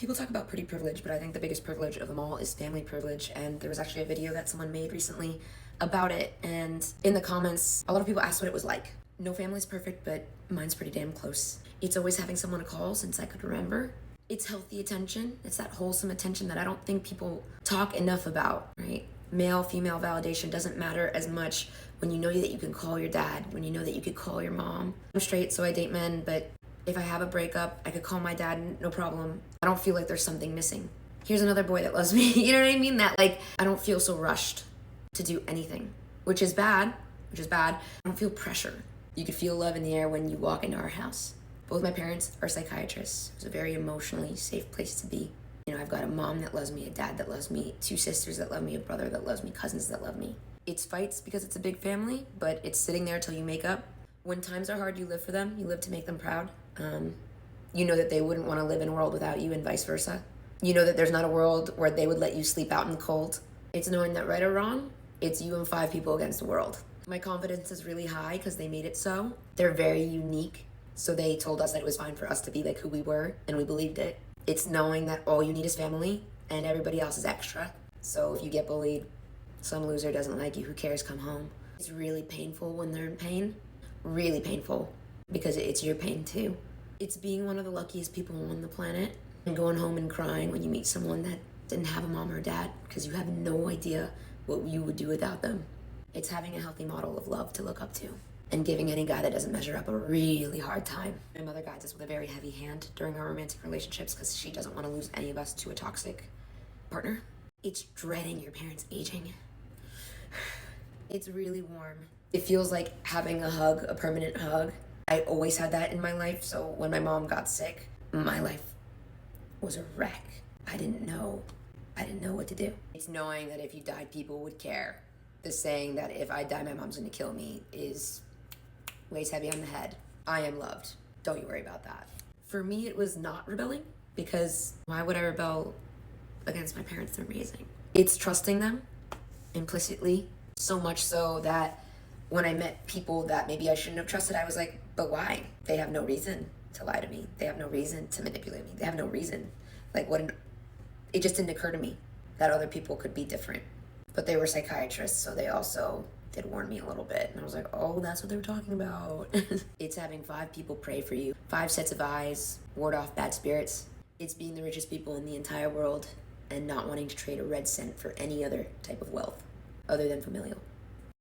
People talk about pretty privilege, but I think the biggest privilege of them all is family privilege. And there was actually a video that someone made recently about it. And in the comments, a lot of people asked what it was like. No family's perfect, but mine's pretty damn close. It's always having someone to call since I could remember. It's healthy attention. It's that wholesome attention that I don't think people talk enough about, right? Male, female validation doesn't matter as much when you know that you can call your dad, when you know that you could call your mom. I'm straight, so I date men, but if I have a breakup, I could call my dad, no problem. I don't feel like there's something missing. Here's another boy that loves me. You know what I mean? That I don't feel so rushed to do anything, which is bad. I don't feel pressure. You could feel love in the air when you walk into our house. Both my parents are psychiatrists. It's a very emotionally safe place to be. You know, I've got a mom that loves me, a dad that loves me, 2 sisters that love me, a brother that loves me, cousins that love me. It's fights because it's a big family, but it's sitting there till you make up. When times are hard, you live for them. You live to make them proud. You know that they wouldn't want to live in a world without you and vice versa. You know that there's not a world where they would let you sleep out in the cold. It's knowing that right or wrong, it's you and 5 people against the world. My confidence is really high because they made it so. They're very unique. So they told us that it was fine for us to be like who we were, and we believed it. It's knowing that all you need is family and everybody else is extra. So if you get bullied, some loser doesn't like you, who cares, come home. It's really painful when they're in pain. Really painful, because it's your pain too. It's being one of the luckiest people on the planet and going home and crying when you meet someone that didn't have a mom or a dad because you have no idea what you would do without them. It's having a healthy model of love to look up to and giving any guy that doesn't measure up a really hard time. My mother guides us with a very heavy hand during our romantic relationships because she doesn't want to lose any of us to a toxic partner. It's dreading your parents aging. It's really warm. It feels like having a hug, a permanent hug. I always had that in my life, so when my mom got sick, my life was a wreck. I didn't know what to do. It's knowing that if you died, people would care. The saying that if I die, my mom's gonna kill me weighs heavy on the head. I am loved. Don't you worry about that. For me, it was not rebelling, because why would I rebel against my parents? They're amazing. It's trusting them implicitly, so much so that when I met people that maybe I shouldn't have trusted, I was like, but why? They have no reason to lie to me. They have no reason to manipulate me. They have no reason. It just didn't occur to me that other people could be different. But they were psychiatrists, so they also did warn me a little bit. And I was like, oh, that's what they were talking about. It's having 5 people pray for you, 5 sets of eyes, ward off bad spirits. It's being the richest people in the entire world and not wanting to trade a red cent for any other type of wealth other than familial.